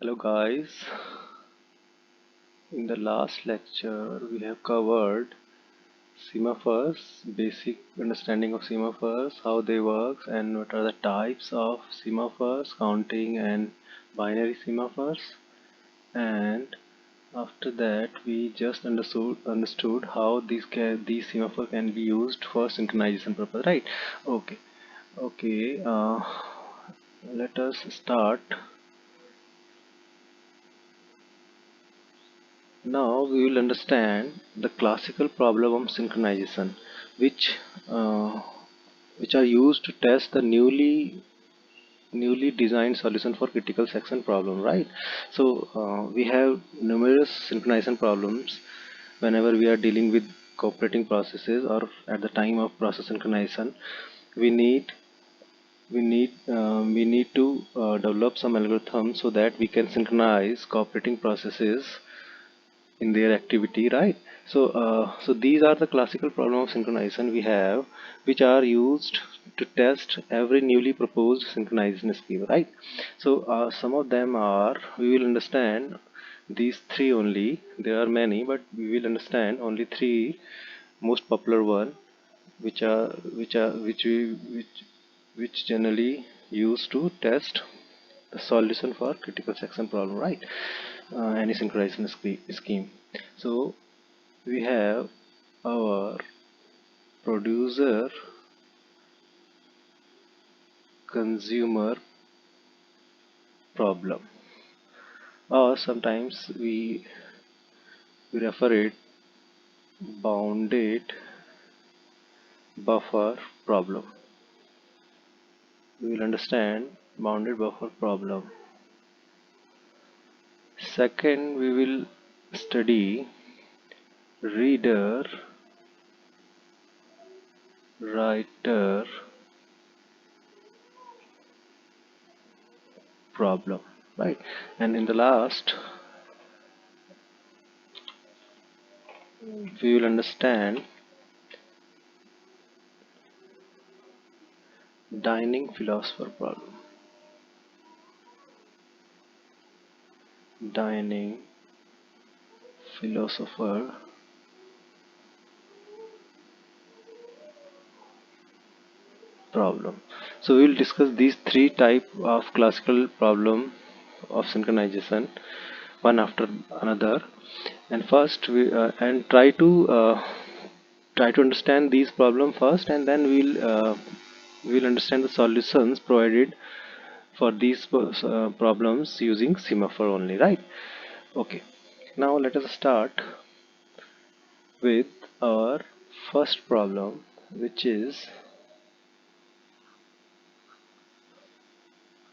Hello guys, in the last lecture we have covered semaphores, basic understanding of semaphores, how they work and what are the types of semaphores, counting and binary semaphores, and after that we just understood how these semaphore can be used for synchronization purpose, right? Okay, let us start. Now we will understand the classical problem of synchronization, which uh, which are used to test the newly designed solution for critical section problem. Right. So we have numerous synchronization problems whenever we are dealing with cooperating processes or at the time of process synchronization. We need we need to develop some algorithm so that we can synchronize cooperating processes in their activity, right? So these are the classical problem of synchronization we have, which are used to test every newly proposed synchronization scheme, right? So some of them are, we will understand these three only. There are many, but we will understand only three most popular one, which generally used to test the solution for critical section problem, right? Any synchronization scheme. So we have our producer consumer problem, or sometimes we refer it bounded buffer problem. We will understand bounded buffer problem. Second, we will study reader writer problem, right? And in the last, we will understand dining philosopher problem. Dining philosopher problem. So we will discuss these three type of classical problem of synchronization one after another, and first we try to understand these problem first, and then we'll understand the solutions provided for these problems using semaphore only, right? Okay, now let us start with our first problem, which is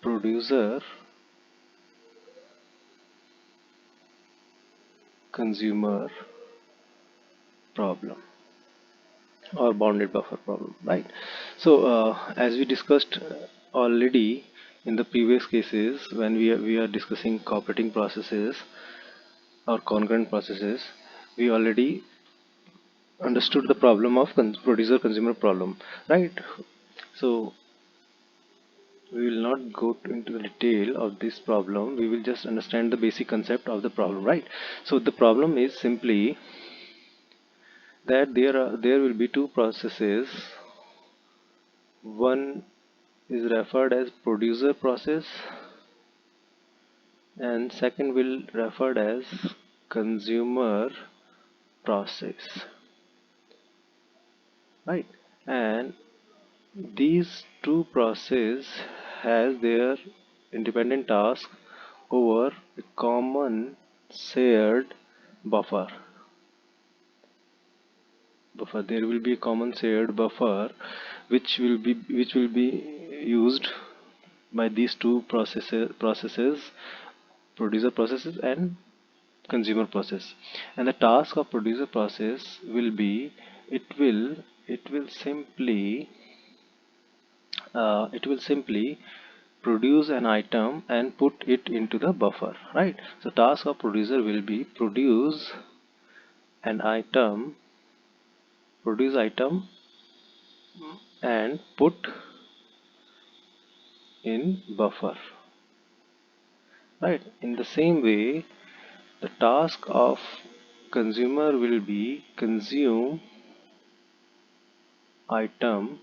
producer consumer problem or bounded buffer problem, right? So as we discussed already in the previous cases, when we are discussing cooperating processes or concurrent processes, we already understood the problem of producer consumer problem, right? So we will not go into the detail of this problem. We will just understand the basic concept of the problem, right? So the problem is simply that there will be two processes. One is referred as producer process, and second will referred as consumer process, right? And these two processes has their independent task over a common shared buffer. There will be a common shared buffer which will be used by these two processes, producer processes and consumer process. And the task of producer process will be, it will simply produce an item and put it into the buffer, right? So task of producer will be an item produce item and put in buffer. right? In the same way, the task of consumer will be consume item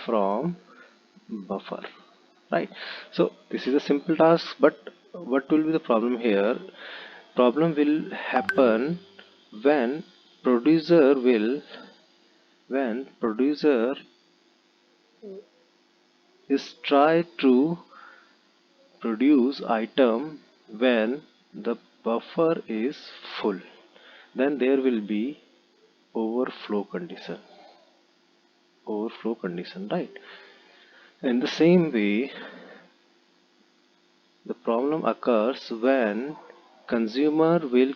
from buffer, right? So this is a simple task, but what will be the problem here? Problem will happen when producer will when producer is try to produce item when the buffer is full, then there will be overflow condition, right? In the same way, the problem occurs when consumer will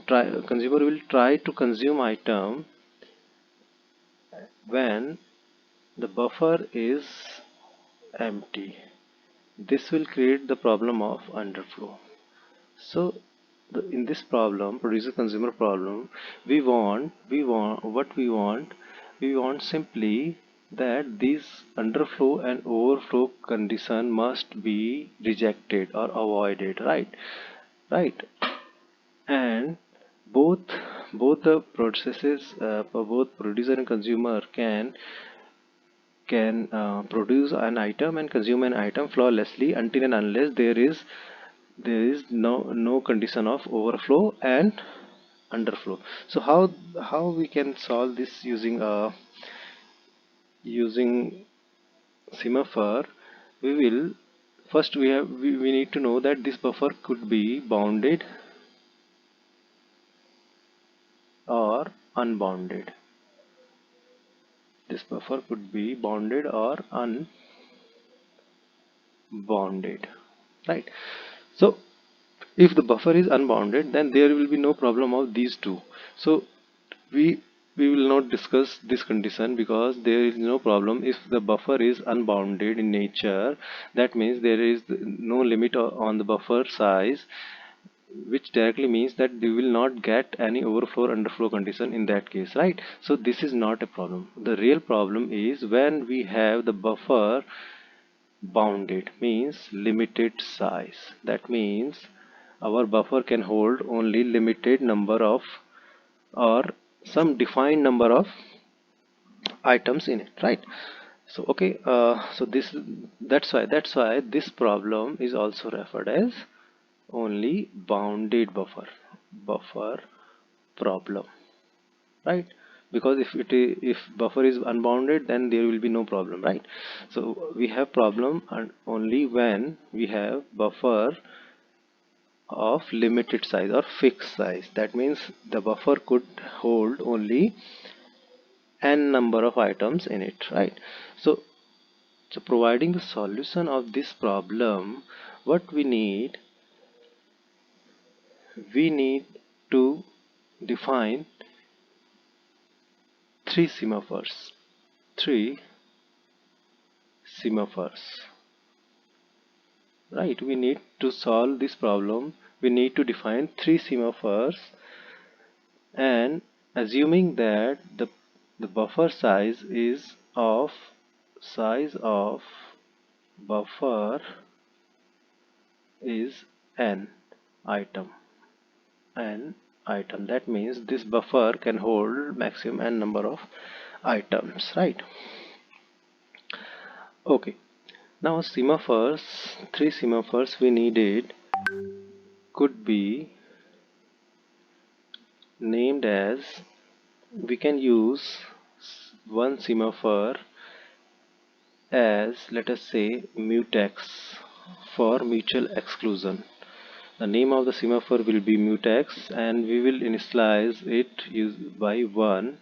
try to consume item when the buffer is empty. This will create the problem of underflow. So in this problem, producer consumer problem, we want simply that this underflow and overflow condition must be rejected or avoided, right? And both the processes for both producer and consumer can produce an item and consume an item flawlessly until and unless there is no condition of overflow and underflow. So how we can solve this using semaphore? We will first we need to know that this buffer could be bounded or unbounded. This buffer could be bounded or unbounded, right? So if the buffer is unbounded, then there will be no problem of these two. So we we will not discuss this condition because there is no problem if the buffer is unbounded in nature. That means there is no limit on the buffer size, which directly means that you will not get any overflow or underflow condition in that case, right? So this is not a problem. The real problem is when we have the buffer bounded, means limited size. That means our buffer can hold only limited number of or some defined number of items in it, right? So okay, so that's why this problem is also referred as only bounded buffer problem, right? Because if buffer is unbounded, then there will be no problem, right? So we have problem and only when we have buffer of limited size or fixed size. That means the buffer could hold only n number of items in it, right? So providing the solution of this problem, what we need to define three semaphores. Three semaphores. Right, we need to solve this problem. We need to define three semaphores, and assuming that the buffer size of buffer is n item n item. That means this buffer can hold maximum n number of items, right? Okay, now three semaphores we needed could be named as, we can use one semaphore as, let us say, mutex for mutual exclusion. The name of the semaphore will be mutex and we will initialize it by 1,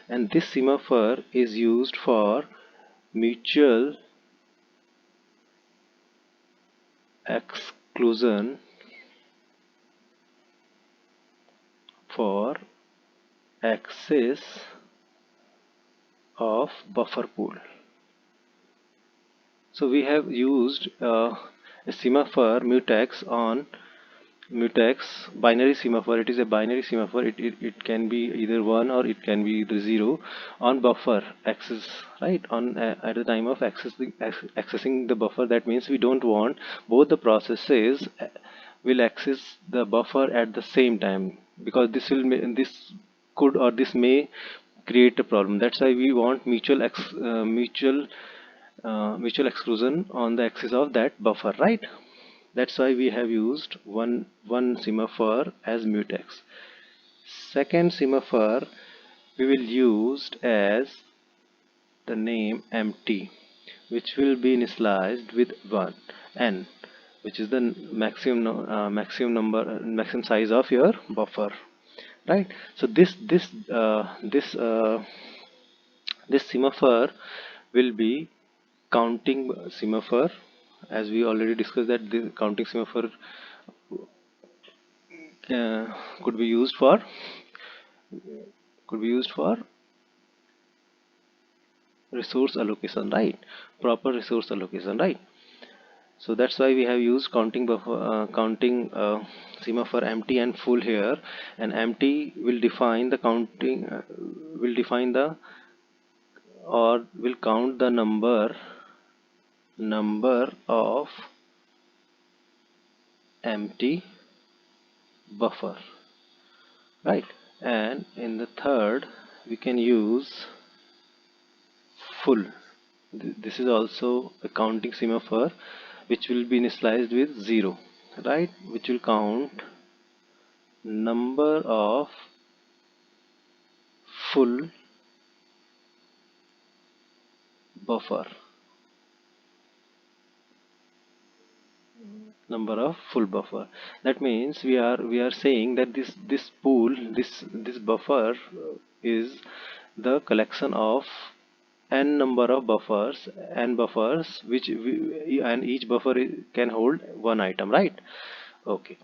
and this semaphore is used for mutual exclusion for access of buffer pool. So we have used a semaphore mutex on mutex binary semaphore. It is a binary semaphore. It can be either 1 or it can be either 0 on buffer access, right? On at the time of accessing the buffer. That means we don't want both the processes will access the buffer at the same time, because this could or this may create a problem. That's why we want mutual exclusion on the axis of that buffer, right? That's why we have used one semaphore as mutex. Second semaphore we will use as the name empty, which will be initialized with 1 n, which is the maximum size of your buffer, right? So this semaphore will be counting semaphore. As we already discussed that the counting semaphore uh, could be used for resource allocation, right? Proper resource allocation, right? So that's why we have used counting semaphore empty and full here. And empty will define the counting will define the or will count the number of empty buffer, right? And in the third we can use full. This is also a counting semaphore which will be initialized with 0, right? Which will count number of full buffer, that means we are saying that this buffer is the collection of n number of buffers and each buffer can hold one item, right? Okay,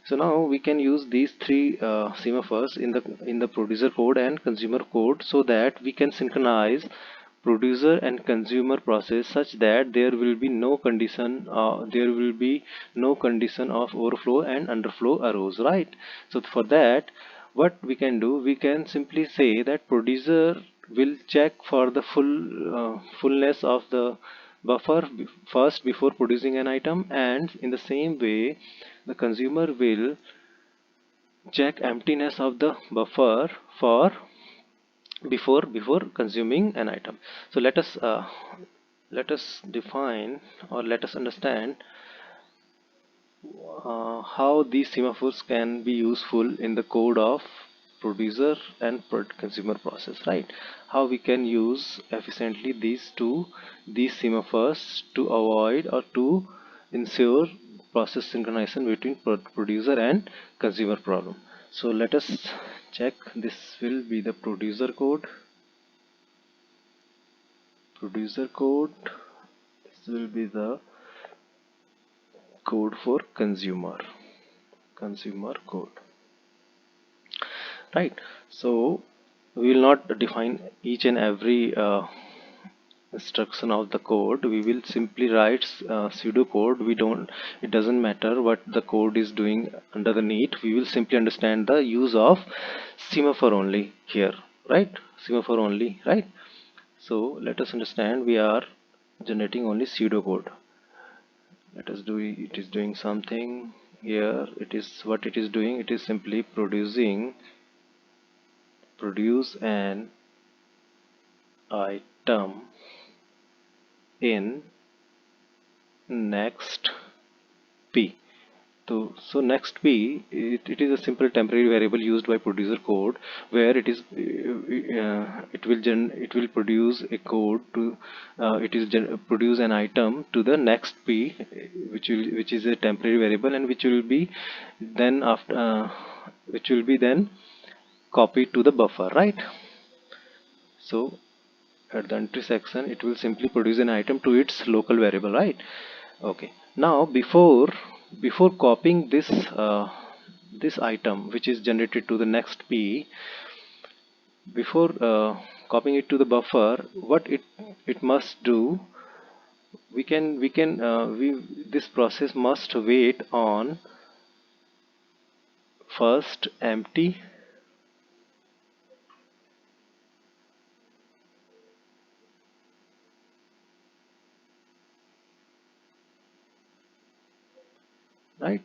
so now we can use these three semaphores in the producer code and consumer code, so that we can synchronize producer and consumer process such that there will be no condition of overflow and underflow arose, right? So for that, what we can do, we can simply say that producer will check for the fullness of the buffer first before producing an item, and in the same way the consumer will check emptiness of the buffer for before consuming an item. So let us define, or let us understand how these semaphores can be useful in the code of producer and consumer process, right? How we can use efficiently these semaphores to avoid or to ensure process synchronization between producer and consumer problem. So let us check. This will be the producer code. This will be the code for consumer code, right? So we will not define each and every instruction of the code. We will simply write pseudo code. We don't It doesn't matter what the code is doing underneath. We will simply understand the use of semaphore only here, right? Semaphore only, right? So let us understand. We are generating only pseudo code. Let us do it. Is doing something here. It is what it is doing. It is simply produce an item in next p. So next p, it is a simple temporary variable used by producer code, where it will produce a code to produce an item to the next p, which is a temporary variable, and which will be then copied to the buffer, right? So at the entry section, it will simply produce an item to its local variable, right? Okay, now before copying this item which is generated to the next p, before copying it to the buffer, what it must do, we can we this process must wait on first empty, right,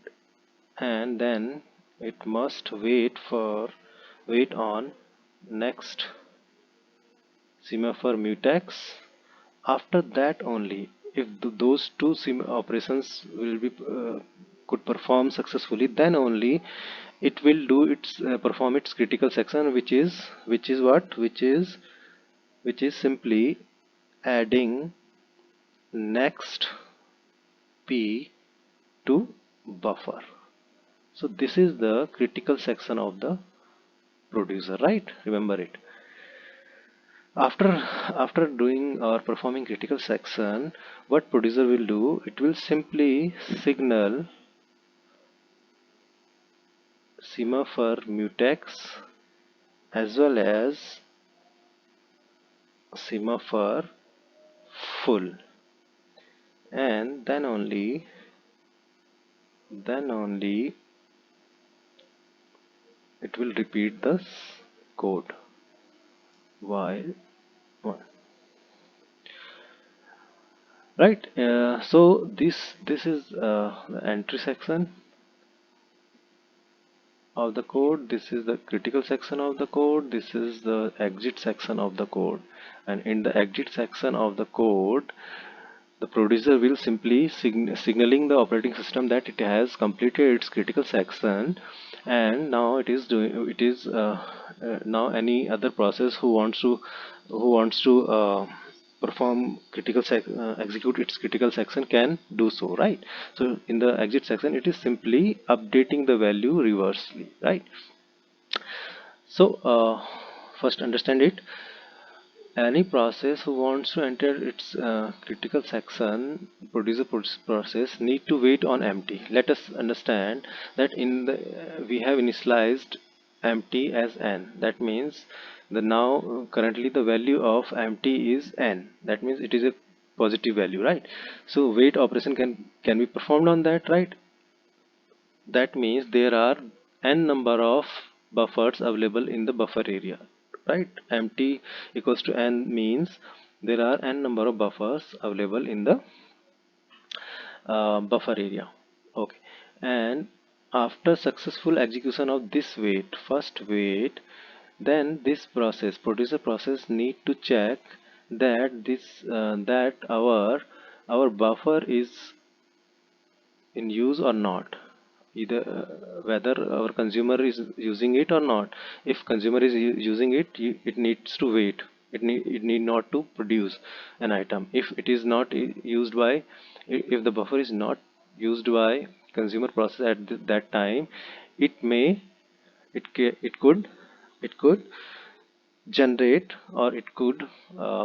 and then it must wait on next semaphore mutex. After that only, if those two operations will be could perform successfully, then only it will do its perform its critical section, which is what which is simply adding next p to buffer. So this is the critical section of the producer, right? Remember it. After doing or performing critical section, what producer will do, it will simply signal semaphore mutex as well as semaphore full, and then only it will repeat this code while one, right. So this is the entry section of the code, this is the critical section of the code, this is the exit section of the code. And in the exit section of the code, the producer will simply signaling the operating system that it has completed its critical section, and now it is now any other process who wants to perform execute its critical section can do so, right? So in the exit section, it is simply updating the value reversely, right? So first understand it. Any process who wants to enter its critical section, process need to wait on empty. Let us understand that in the we have initialized empty as n. That means the now currently the value of empty is n. That means it is a positive value, right? So wait operation can be performed on that, right? That means there are n number of buffers available in the buffer area, right? Empty equals to n means there are n number of buffers available in the buffer area. Okay, and after successful execution of this first wait, then this producer process need to check that our buffer is in use or not, either whether our consumer is using it or not. If consumer is using it, it needs to wait. It need not to produce an item. If it is not used by, if the buffer is not used by consumer process at that time, it may it could generate, or it could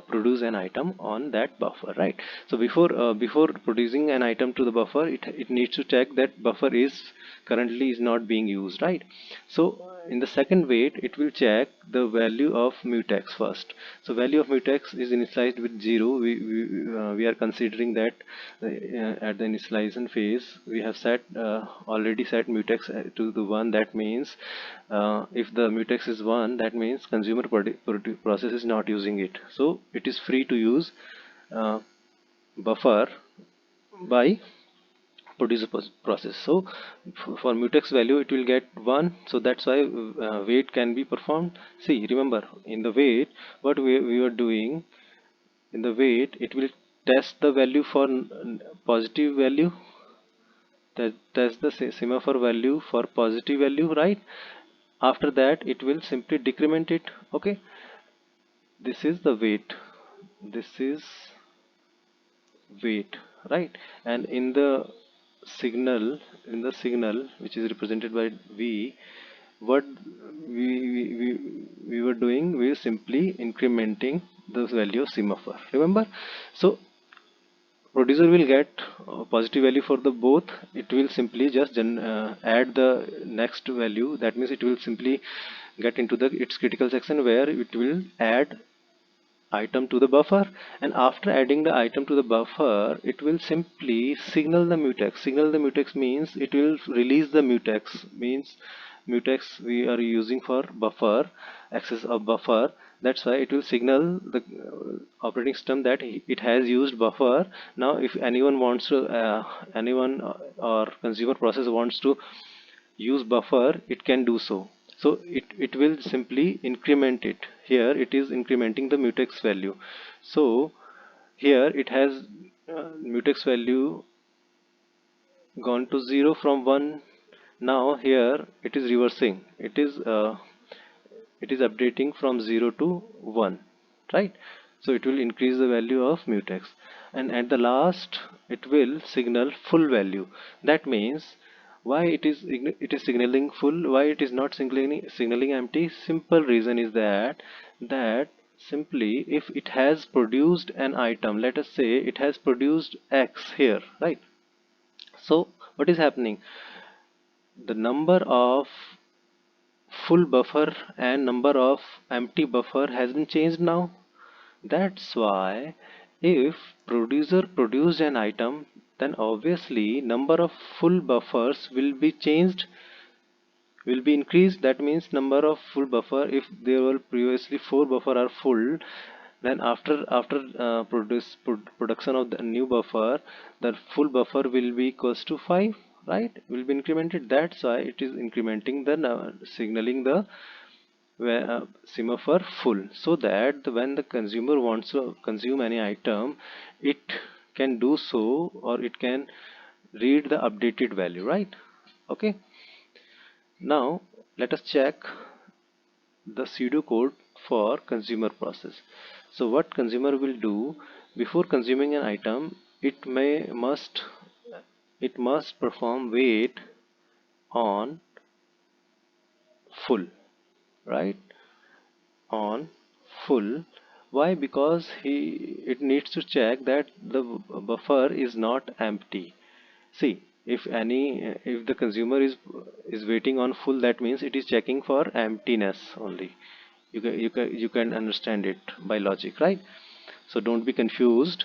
produce an item on that buffer, right? So before producing an item to the buffer, it needs to check that buffer is currently is not being used, right? So in the second wait, it will check the value of mutex first. So value of mutex is initialized with 0. We are considering that at the initialization phase we have already set mutex to the 1. That means if the mutex is 1, that means consumer process is not using it, so it is free to use uh, buffer by producer process. So for mutex value it will get 1, so that's why wait can be performed. See, remember, in the wait, what we were doing, in the wait it will test the value for positive value, that test the semaphore value for positive value, right? After that it will simply decrement it. Okay, this is the wait, this is wait, right? And in the signal which is represented by v, what we were doing, we were simply incrementing the value of semaphore, remember? So producer will get positive value for the both. It will simply just add the next value. That means it will simply get into the its critical section where it will add item to the buffer, and after adding the item to the buffer, it will simply signal the mutex. Signal the mutex means it will release the mutex, means mutex we are using for buffer, access of buffer. That's why it will signal the operating system that it has used buffer. Now if anyone wants to anyone or consumer process wants to use buffer, it can do so. So it will simply increment it. Here it is incrementing the mutex value. So here it has mutex value gone to 0 from 1. Now here it is reversing. It is updating from 0 to 1, right? So it will increase the value of mutex, and at the last it will signal full value. That means why it is signaling full, why it is not signaling empty? Simple reason is that simply if it has produced an item, let us say it has produced x here, right? So what is happening? The number of full buffer and number of empty buffer has been changed now. That's why if producer produced an item, then obviously number of full buffers will be changed, will be increased. That means number of full buffer, if there were previously 4 buffer are full, then after production of the new buffer, the full buffer will be equals to 5, right? Will be incremented. That's why it is incrementing the signaling the semaphore full, so that when the consumer wants to consume any item, it can do so, or it can read the updated value, right? Okay, now let us check the pseudocode for consumer process. So what consumer will do before consuming an item, it must perform wait on full, right? On full. Why? Because it needs to check that the buffer is not empty. See, if the consumer is waiting on full, that means it is checking for emptiness only. You can understand it by logic, right? So don't be confused.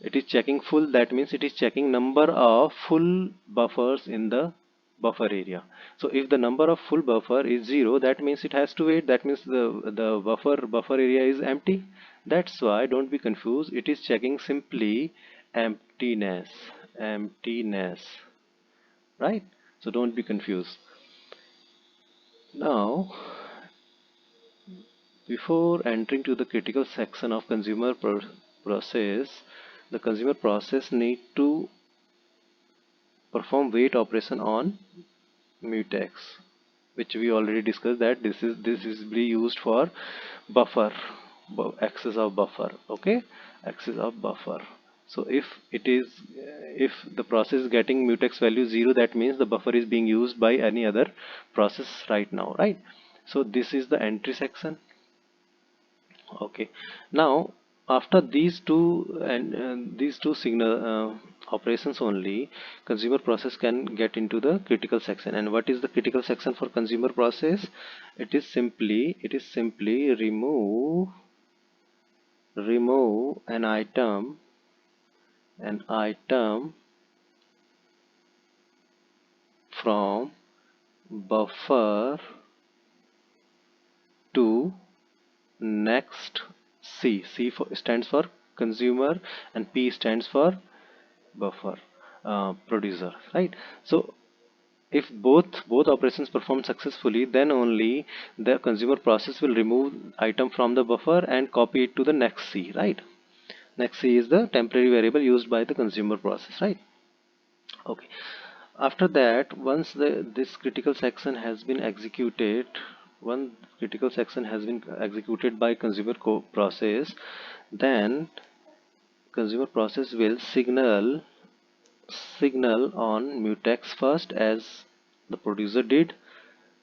It is checking full, that means it is checking number of full buffers in the buffer area. So if the number of full buffer is 0, that means it has to wait. That means the buffer area is empty. That's why don't be confused. It is checking simply emptiness, emptiness, right? So don't be confused. Now, before entering to the critical section of consumer process, the consumer process need to perform wait operation on mutex, which we already discussed that this is be used for buffer, access of buffer. Okay, access of buffer. So if the process is getting mutex value 0, that means the buffer is being used by any other process right now, right? So this is the entry section. Okay, now after these two signal operations only, consumer process can get into the critical section. And what is the critical section for consumer process? It is simply remove an item from buffer to next C. Stands for consumer and P stands for buffer, producer, right? So if both operations perform successfully, then only the consumer process will remove item from the buffer and copy it to the next C, right? Next C is the temporary variable used by the consumer process, right? Okay, after that, once this critical section has been executed, one critical section has been executed by consumer process, then consumer process will signal on mutex first, as the producer did,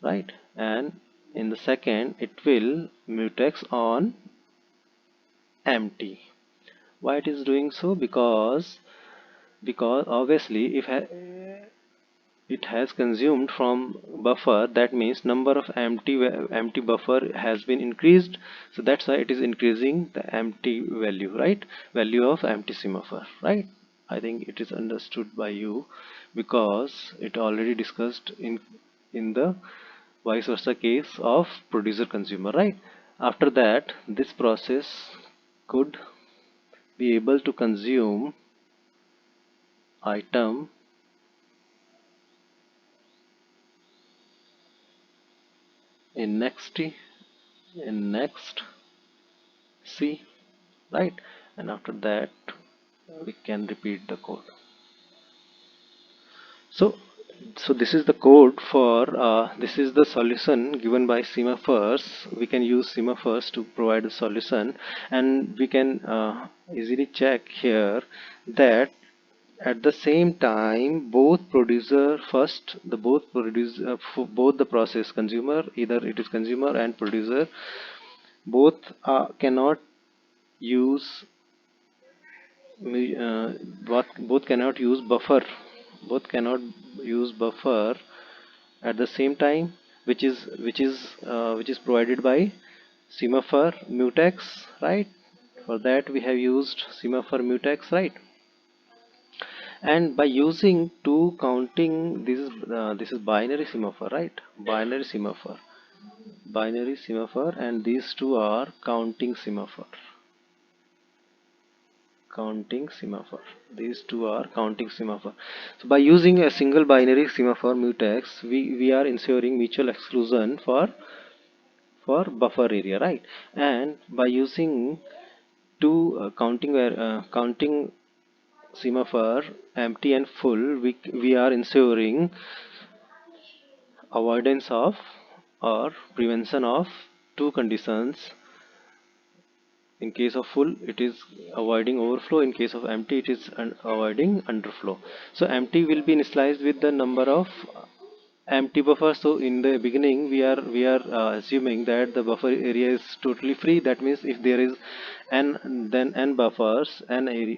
right? And in the second it will mutex on empty. Why it is doing so? Because obviously if it has consumed from buffer, that means number of empty buffer has been increased. So that's why it is increasing the empty value, right? Value of empty semaphore, right? I think it is understood by you, because it already discussed in the vice versa case of producer consumer, right? After that, this process could be able to consume item in next C, right? And after that, we can repeat the code. So this is the code for this is the solution given by semaphores. We can use semaphores to provide the solution, and we can easily check here that at the same time both producer first the both producer both the process consumer, either it is consumer and producer, both cannot use uh, both cannot use buffer, both cannot use buffer at the same time, which is provided by semaphore mutex, right? For that we have used semaphore mutex, right? And by using two counting, this is binary semaphore, right? Binary semaphore, and these two are counting semaphore. These two are counting semaphore. So by using a single binary semaphore mutex, we are ensuring mutual exclusion for buffer area, right? And by using two counting semaphore empty and full, we are ensuring avoidance of or prevention of two conditions. In case of full, it is avoiding overflow. In case of empty, it is avoiding underflow. So empty will be initialized with the number of empty buffer. So in the beginning we are assuming that the buffer area is totally free. That means if there is n, then n buffers, n area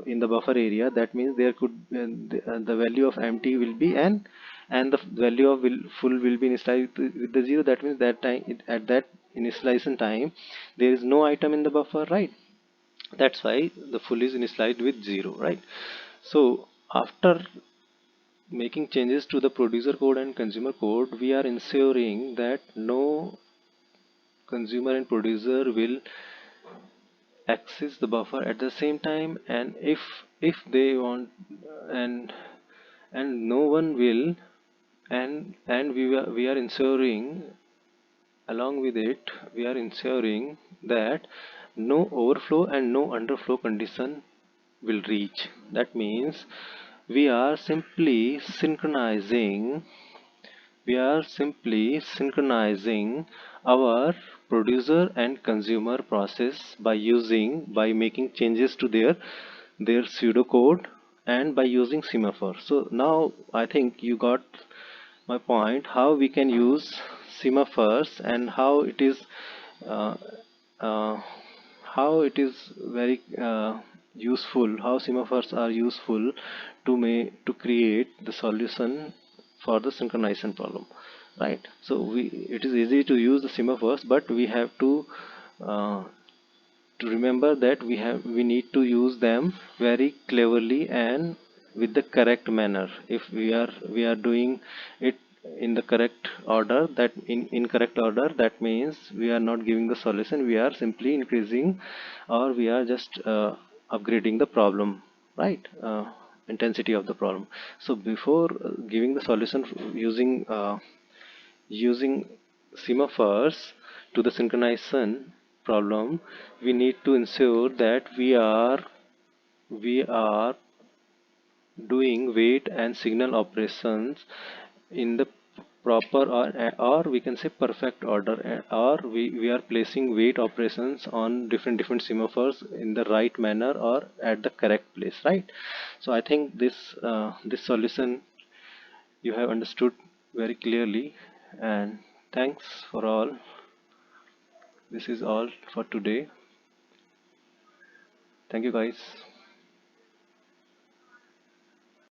in the buffer area, that means there could the value of empty will be n, and the value of full will be initialized with the 0. That means that time at that initialization time there is no item in the buffer, right? That's why the full is initialized with 0, right? So after making changes to the producer code and consumer code, we are ensuring that no consumer and producer will access the buffer at the same time, and if they want, and no one will, and we are ensuring, along with it we are ensuring that no overflow and no underflow condition will reach. That means we are simply synchronizing we are simply synchronizing our producer and consumer process by making changes to their pseudocode and by using semaphore. So now I think you got my point, how we can use semaphores and uh, uh, how it is very useful, how semaphores are useful to create the solution for the synchronization problem, right? So it is easy to use the semaphores, but we have uh, to remember that we need to use them very cleverly and with the correct manner. If we are doing it in the correct order, that in incorrect order, that means we are not giving the solution, we are simply increasing, or we are just upgrading the problem, right? Intensity of the problem. So before giving the solution using semaphores to the synchronization problem, we need to ensure that we are doing wait and signal operations in the proper, or we can say perfect order, or we are placing wait operations on different semaphores in the right manner or at the correct place, right? So I think this solution you have understood very clearly, and thanks for all. This is all for today. Thank you, guys.